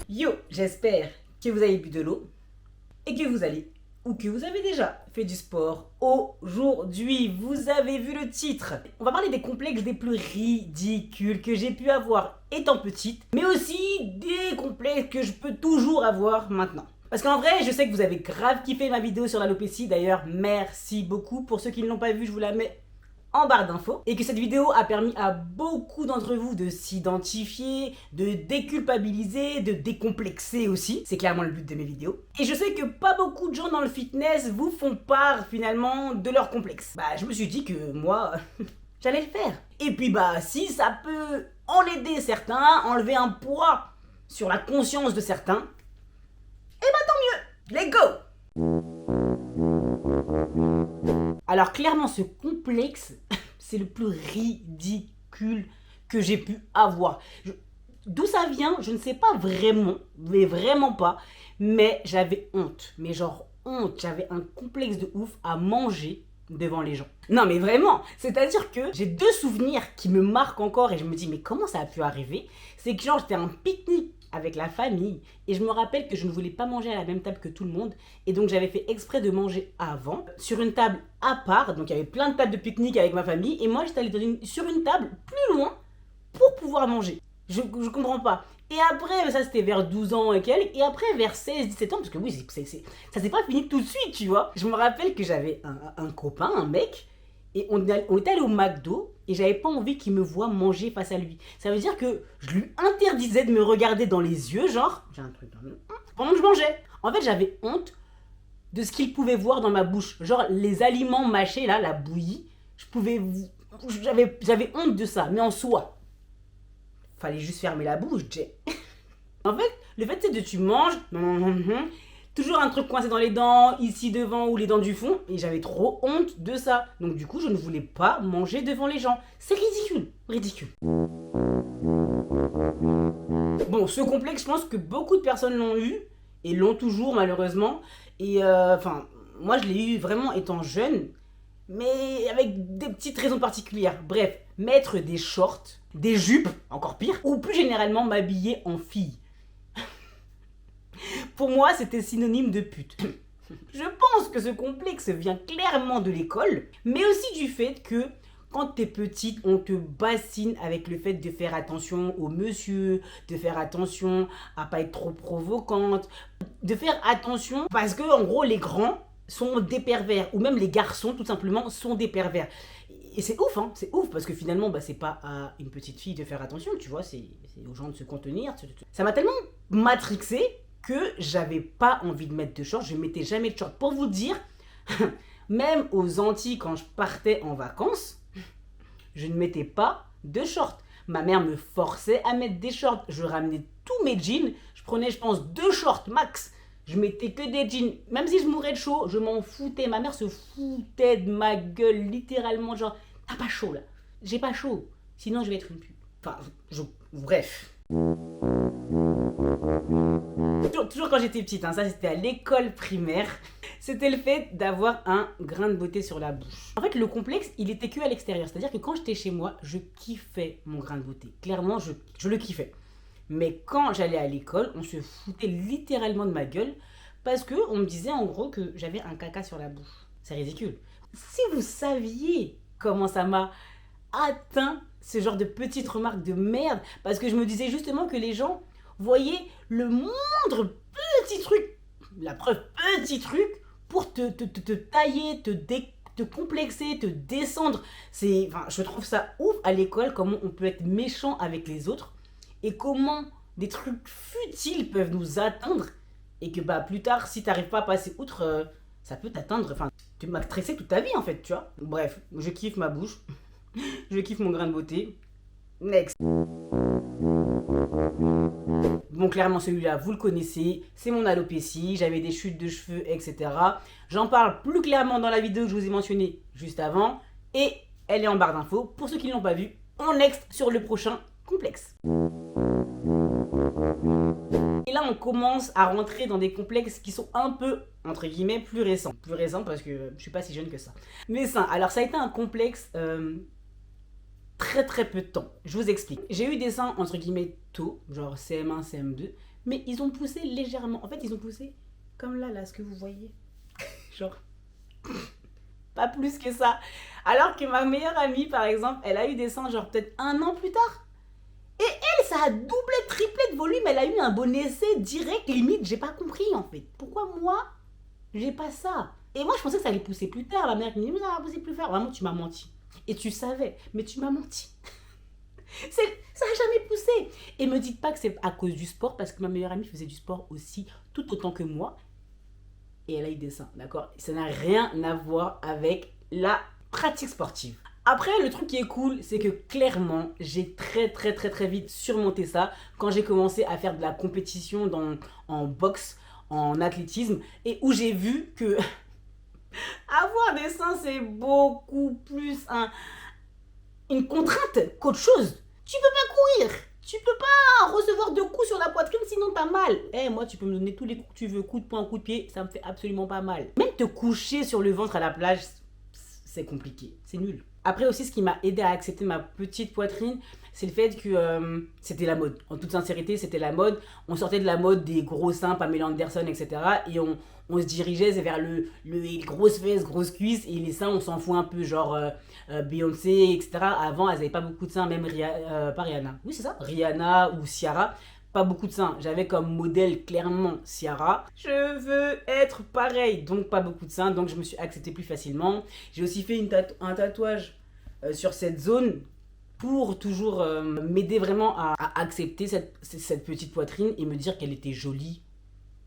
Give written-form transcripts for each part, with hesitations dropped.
Yo, j'espère que vous avez bu de l'eau et que vous allez ou que vous avez déjà fait du sport. Aujourd'hui, vous avez vu le titre. On va parler des complexes les plus ridicules que j'ai pu avoir étant petite, mais aussi des complexes que je peux toujours avoir maintenant. Parce qu'en vrai, je sais que vous avez grave kiffé ma vidéo sur l'alopécie. D'ailleurs, merci beaucoup. Pour ceux qui ne l'ont pas vue, je vous la mets en barre d'infos, et que cette vidéo a permis à beaucoup d'entre vous de s'identifier, de déculpabiliser, de décomplexer aussi. C'est clairement le but de mes vidéos. Et je sais que pas beaucoup de gens dans le fitness vous font part finalement de leurs complexes. Bah je me suis dit que moi, j'allais le faire. Et puis bah si ça peut en aider certains, enlever un poids sur la conscience de certains, et bah tant mieux, let's go. Alors clairement ce complexe, c'est le plus ridicule que j'ai pu avoir. D'où ça vient, je ne sais pas vraiment, mais vraiment pas, mais j'avais honte, mais genre honte, j'avais un complexe de ouf à manger devant les gens. Non mais vraiment, c'est-à-dire que j'ai deux souvenirs qui me marquent encore et je me dis mais comment ça a pu arriver? C'est que genre j'étais à un pique-nique avec la famille et je me rappelle que je ne voulais pas manger à la même table que tout le monde et donc j'avais fait exprès de manger avant sur une table à part, donc il y avait plein de tables de pique-nique avec ma famille et moi j'étais allée sur une table plus loin pour pouvoir manger. Je comprends pas. Et après, ça c'était vers 12 ans et quelques, et après vers 16-17 ans, parce que oui, ça s'est pas fini tout de suite, tu vois. Je me rappelle que j'avais un copain, un mec, et on était allé au McDo, et j'avais pas envie qu'il me voie manger face à lui. Ça veut dire que je lui interdisais de me regarder dans les yeux, genre, j'ai un truc dans le... pendant que je mangeais. En fait, j'avais honte de ce qu'il pouvait voir dans ma bouche. Genre, les aliments mâchés, là, la bouillie, j'avais honte de ça, mais en soi. Fallait juste fermer la bouche, Jay. En fait, le fait c'est que tu manges, toujours un truc coincé dans les dents, ici devant ou les dents du fond, et j'avais trop honte de ça. Donc du coup, je ne voulais pas manger devant les gens. C'est ridicule, ridicule. Bon, ce complexe, je pense que beaucoup de personnes l'ont eu, et l'ont toujours malheureusement. Et moi je l'ai eu vraiment étant jeune, mais avec des petites raisons particulières. Bref, mettre des shorts, des jupes, encore pire, ou plus généralement m'habiller en fille. Pour moi, c'était synonyme de pute. Je pense que ce complexe vient clairement de l'école, mais aussi du fait que quand t'es petite, on te bassine avec le fait de faire attention aux monsieur, de faire attention à pas être trop provocante, de faire attention parce que en gros les grands sont des pervers, ou même les garçons tout simplement sont des pervers. Et c'est ouf, hein, c'est ouf, parce que finalement, c'est pas à une petite fille de faire attention, tu vois, c'est aux gens de se contenir. Ça m'a tellement matrixé que j'avais pas envie de mettre de shorts, je mettais jamais de shorts. Pour vous dire, même aux Antilles, quand je partais en vacances, je ne mettais pas de shorts. Ma mère me forçait à mettre des shorts. Je ramenais tous mes jeans, je prenais, je pense, 2 shorts max. Je mettais que des jeans. Même si je mourais de chaud, je m'en foutais. Ma mère se foutait de ma gueule, littéralement. Genre, t'as pas chaud là. J'ai pas chaud. Sinon, je vais être une pute. Enfin, bref. Toujours quand j'étais petite, hein, ça c'était à l'école primaire. C'était le fait d'avoir un grain de beauté sur la bouche. En fait, le complexe, il était que à l'extérieur. C'est-à-dire que quand j'étais chez moi, je kiffais mon grain de beauté. Clairement, je le kiffais. Mais quand j'allais à l'école, on se foutait littéralement de ma gueule parce qu'on me disait en gros que j'avais un caca sur la bouche. C'est ridicule. Si vous saviez comment ça m'a atteint ce genre de petites remarques de merde, parce que je me disais justement que les gens voyaient le moindre petit truc, la preuve petit truc, pour te tailler, te complexer, te descendre. Je trouve ça ouf à l'école, comment on peut être méchant avec les autres et comment des trucs futiles peuvent nous atteindre et que plus tard, si t'arrives pas à passer outre, ça peut t'atteindre, tu m'as stressé toute ta vie en fait, tu vois. Bref, je kiffe ma bouche, je kiffe mon grain de beauté. Next. Bon, clairement, celui-là, vous le connaissez, c'est mon alopécie, j'avais des chutes de cheveux, etc. J'en parle plus clairement dans la vidéo que je vous ai mentionnée juste avant, et elle est en barre d'infos. Pour ceux qui ne l'ont pas vue, on next sur le prochain complexe. Et là, on commence à rentrer dans des complexes qui sont un peu, entre guillemets, plus récents. Plus récents parce que je suis pas si jeune que ça. Mais ça, alors ça a été un complexe très très peu de temps. Je vous explique. J'ai eu des seins entre guillemets tôt, genre CM1, CM2, mais ils ont poussé légèrement. En fait, ils ont poussé comme là, ce que vous voyez. Genre, pas plus que ça. Alors que ma meilleure amie, par exemple, elle a eu des seins genre peut-être 1 an plus tard. Et elle, ça a doublé, triplé de volume. Elle a eu un bon essai direct, limite. J'ai pas compris en fait. Pourquoi moi, j'ai pas ça? Et moi, je pensais que ça allait pousser plus tard. La mère qui me dit, mais ça va pousser plus tard. Vraiment, tu m'as menti. Et tu savais, mais tu m'as menti. Ça n'a jamais poussé. Et me dites pas que c'est à cause du sport, parce que ma meilleure amie faisait du sport aussi, tout autant que moi. Et elle a eu des seins, d'accord? Ça n'a rien à voir avec la pratique sportive. Après, le truc qui est cool, c'est que clairement, j'ai très vite surmonté ça quand j'ai commencé à faire de la compétition en boxe, en athlétisme, et où j'ai vu que avoir des seins, c'est beaucoup plus une contrainte qu'autre chose. Tu peux pas courir, tu peux pas recevoir de coups sur la poitrine sinon t'as mal. Moi, tu peux me donner tous les coups que tu veux, coup de poing, coup de pied, ça me fait absolument pas mal. Même te coucher sur le ventre à la plage, c'est compliqué, c'est nul. Après aussi, ce qui m'a aidé à accepter ma petite poitrine, c'est le fait que c'était la mode. En toute sincérité, c'était la mode. On sortait de la mode des gros seins, Pamela Anderson, etc. Et on se dirigeait vers les grosses fesses, grosses cuisses. Et les seins, on s'en fout un peu, genre Beyoncé, etc. Avant, elles n'avaient pas beaucoup de seins, même pas Rihanna. Oui, c'est ça, Rihanna ou Ciara. Pas beaucoup de seins. J'avais comme modèle clairement Ciara. Je veux être pareil, donc pas beaucoup de seins, donc je me suis acceptée plus facilement. J'ai aussi fait un tatouage sur cette zone pour toujours m'aider vraiment à accepter cette petite poitrine et me dire qu'elle était jolie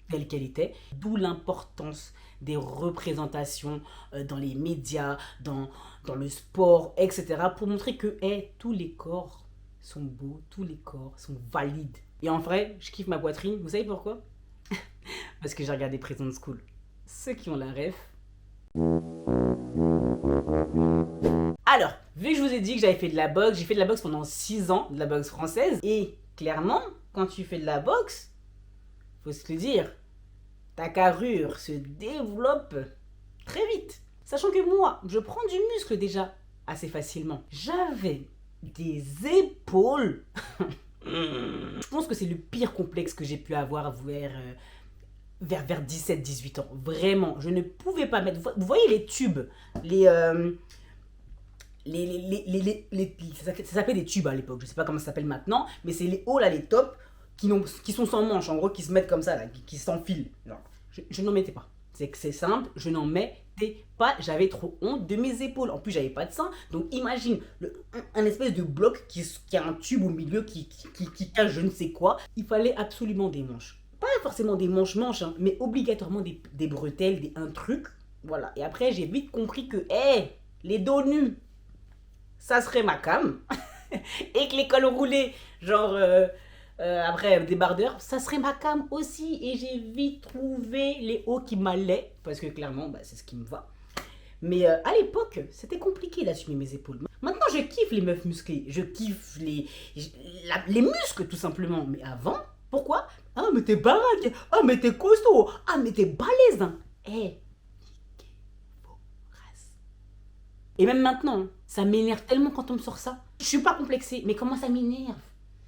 telle qu'elle était. D'où l'importance des représentations dans les médias, dans le sport, etc. pour montrer que tous les corps sont beaux, tous les corps sont valides. Et en vrai, je kiffe ma poitrine. Vous savez pourquoi? Parce que j'ai regardé Prison School. Ceux qui ont la ref. Alors, vu que je vous ai dit que j'avais fait de la boxe, j'ai fait de la boxe pendant 6 ans, de la boxe française. Et clairement, quand tu fais de la boxe, faut se le dire, ta carrure se développe très vite. Sachant que moi, je prends du muscle déjà assez facilement. J'avais des épaules. Je pense que c'est le pire complexe que j'ai pu avoir vers 17-18 ans. Vraiment, je ne pouvais pas mettre... Vous voyez les tubes, ça s'appelait des tubes à l'époque, je sais pas comment ça s'appelle maintenant, mais c'est les hauts là, les tops, qui sont sans manches, en gros, qui se mettent comme ça, là, qui s'enfilent. Je n'en mettais pas. C'est simple, je n'en mettais pas, j'avais trop honte de mes épaules. En plus, j'avais pas de sein, donc imagine un espèce de bloc qui a un tube au milieu qui cache je ne sais quoi. Il fallait absolument des manches. Pas forcément des manches, hein, mais obligatoirement des bretelles, un truc. Voilà. Et après, j'ai vite compris que, les dos nus, ça serait ma cam. Et que les cols roulés, genre... après débardeur, ça serait ma cam aussi. Et j'ai vite trouvé les hauts qui m'allaient, parce que clairement c'est ce qui me va. Mais à l'époque c'était compliqué d'assumer mes épaules. Maintenant je kiffe les meufs musclées, je kiffe les muscles tout simplement. Mais avant, pourquoi? Ah mais t'es baraque, ah mais t'es costaud, ah mais t'es balèze, hein. Et même maintenant, ça m'énerve tellement quand on me sort ça. Je suis pas complexée, mais comment ça m'énerve?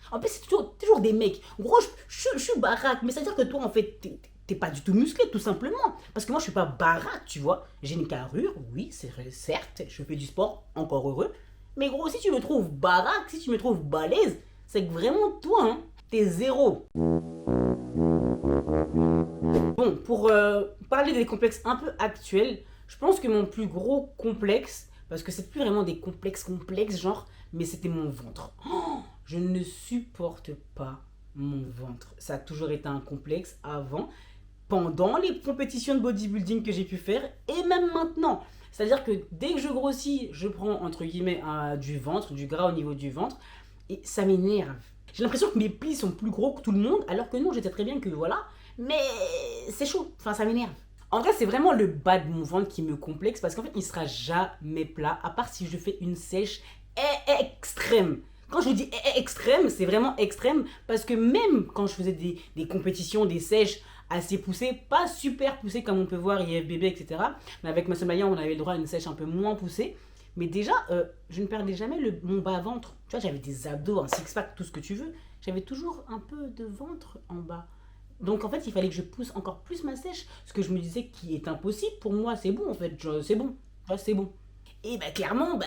En plus, c'est toujours des mecs. Gros, je suis baraque, mais ça veut dire que toi, en fait, t'es pas du tout musclé, tout simplement. Parce que moi, je suis pas baraque, tu vois. J'ai une carrure, oui, certes, je fais du sport, encore heureux. Mais gros, si tu me trouves baraque, si tu me trouves balèze, c'est que vraiment, toi, hein, t'es zéro. Bon, pour parler des complexes un peu actuels, je pense que mon plus gros complexe, parce que c'est plus vraiment des complexes genre, mais c'était mon ventre. Je ne supporte pas mon ventre. Ça a toujours été un complexe avant, pendant les compétitions de bodybuilding que j'ai pu faire, et même maintenant. C'est-à-dire que dès que je grossis, je prends entre guillemets du ventre, du gras au niveau du ventre, et ça m'énerve. J'ai l'impression que mes plis sont plus gros que tout le monde, alors que non, je sais très bien que voilà, mais c'est chaud, enfin ça m'énerve. En vrai, c'est vraiment le bas de mon ventre qui me complexe, parce qu'en fait, il sera jamais plat, à part si je fais une sèche extrême. Quand je dis extrême, c'est vraiment extrême, parce que même quand je faisais des compétitions, des sèches assez poussées, pas super poussées comme on peut voir IFBB, etc. Mais avec Muscle Mania, on avait le droit à une sèche un peu moins poussée. Mais déjà, je ne perdais jamais mon bas-ventre. Tu vois, j'avais des abdos, un six-pack, tout ce que tu veux. J'avais toujours un peu de ventre en bas. Donc en fait, il fallait que je pousse encore plus ma sèche. Ce que je me disais qui est impossible pour moi, c'est bon en fait. C'est bon. Ouais, c'est bon. Et bah clairement, bah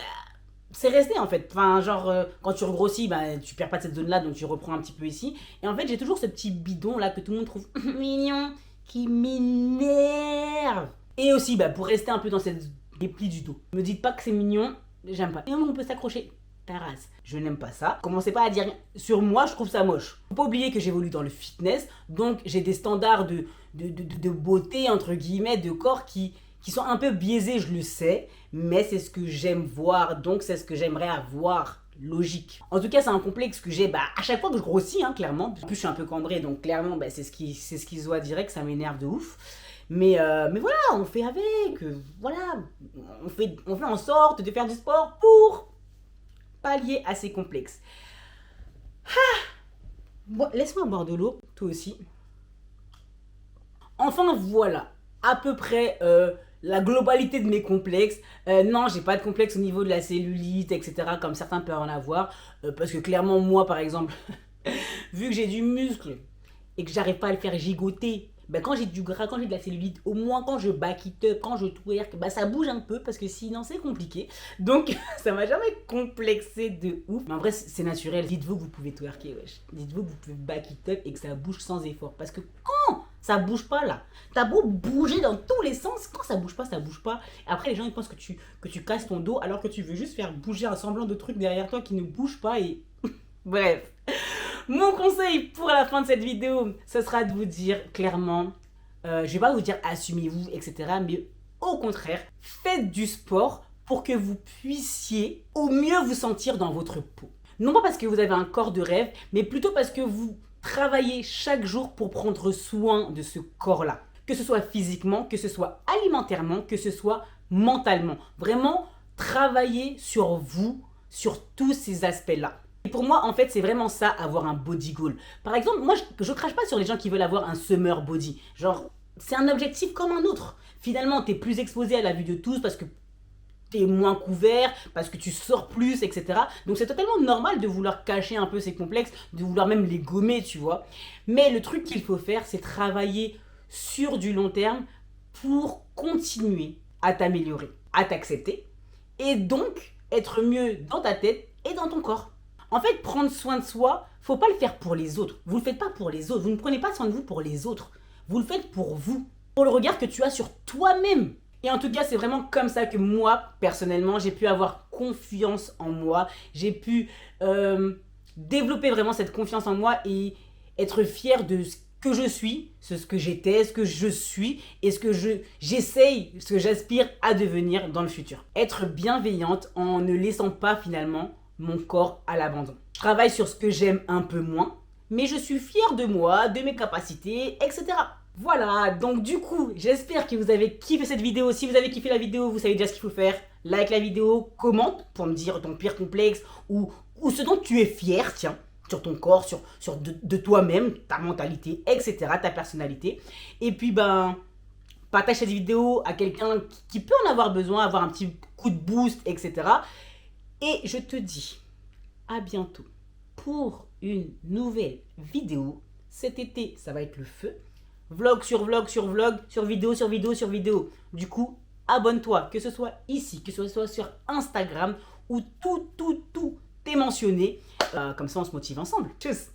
c'est resté en fait. Enfin, genre, quand tu regrossis, bah, tu perds pas de cette zone-là, donc tu reprends un petit peu ici. Et en fait, j'ai toujours ce petit bidon là que tout le monde trouve mignon, qui m'énerve. Et aussi, bah, pour rester un peu dans cette déplie du dos. Me dites pas que c'est mignon, j'aime pas. Et on peut s'accrocher. Ta race. Je n'aime pas ça. Commencez pas à dire sur moi, je trouve ça moche. Faut pas oublier que j'évolue dans le fitness, donc j'ai des standards de beauté, entre guillemets, de corps qui sont un peu biaisés, je le sais, mais c'est ce que j'aime voir, donc c'est ce que j'aimerais avoir. Logique. En tout cas, c'est un complexe que j'ai à chaque fois que je grossis, hein, clairement. En plus, je suis un peu cambré, donc clairement, c'est ce qui se voit direct, ça m'énerve de ouf. Mais voilà, on fait avec. Voilà, on fait en sorte de faire du sport pour pallier à ces complexes. Bon, laisse-moi boire de l'eau, toi aussi. Enfin, voilà, à peu près la globalité de mes complexes. Non, j'ai pas de complexe au niveau de la cellulite, etc., comme certains peuvent en avoir. Parce que clairement, moi, par exemple, vu que j'ai du muscle et que j'arrive pas à le faire gigoter, quand j'ai du gras, quand j'ai de la cellulite, au moins quand je back it up, quand je twerk, ça bouge un peu parce que sinon c'est compliqué. Donc ça m'a jamais complexé de ouf. Mais en vrai c'est naturel. Dites-vous que vous pouvez twerker, wesh. Dites-vous que vous pouvez back it up et que ça bouge sans effort. Parce que quand ça bouge pas là, t'as beau bouger dans tous les sens, quand ça bouge pas, ça bouge pas. Après les gens ils pensent que tu casses ton dos alors que tu veux juste faire bouger un semblant de truc derrière toi qui ne bouge pas et... Bref. Mon conseil pour la fin de cette vidéo, ce sera de vous dire clairement, je vais pas vous dire assumez-vous, etc. Mais au contraire, faites du sport pour que vous puissiez au mieux vous sentir dans votre peau. Non pas parce que vous avez un corps de rêve, mais plutôt parce que vous travaillez chaque jour pour prendre soin de ce corps-là. Que ce soit physiquement, que ce soit alimentairement, que ce soit mentalement. Vraiment, travaillez sur vous, sur tous ces aspects-là. Et pour moi, en fait, c'est vraiment ça, avoir un body goal. Par exemple, moi, je crache pas sur les gens qui veulent avoir un summer body. Genre, c'est un objectif comme un autre. Finalement, t'es plus exposé à la vue de tous parce que t'es moins couvert, parce que tu sors plus, etc. Donc c'est totalement normal de vouloir cacher un peu ces complexes, de vouloir même les gommer, tu vois. Mais le truc qu'il faut faire, c'est travailler sur du long terme pour continuer à t'améliorer, à t'accepter, et donc être mieux dans ta tête et dans ton corps. En fait, prendre soin de soi, faut pas le faire pour les autres. Vous le faites pas pour les autres. Vous ne prenez pas soin de vous pour les autres. Vous le faites pour vous. Pour le regard que tu as sur toi-même. Et en tout cas, c'est vraiment comme ça que moi, personnellement, j'ai pu avoir confiance en moi. J'ai pu développer vraiment cette confiance en moi et être fière de ce que je suis, ce que j'étais, ce que je suis et ce que j'essaye, ce que j'aspire à devenir dans le futur. Être bienveillante en ne laissant pas finalement mon corps à l'abandon. Je travaille sur ce que j'aime un peu moins, mais je suis fière de moi, de mes capacités, etc. Voilà, donc du coup, j'espère que vous avez kiffé cette vidéo. Si vous avez kiffé la vidéo, vous savez déjà ce qu'il faut faire. Like la vidéo, commente pour me dire ton pire complexe ou ce dont tu es fier, tiens, sur ton corps, sur de toi-même, ta mentalité, etc., ta personnalité. Et puis, partage cette vidéo à quelqu'un qui peut en avoir besoin, avoir un petit coup de boost, etc. Et je te dis à bientôt pour une nouvelle vidéo. Cet été, ça va être le feu. Vlog sur vlog sur vlog, sur vidéo sur vidéo sur vidéo. Du coup, abonne-toi, que ce soit ici, que ce soit sur Instagram, où tout est mentionné. Comme ça, on se motive ensemble. Tchuss.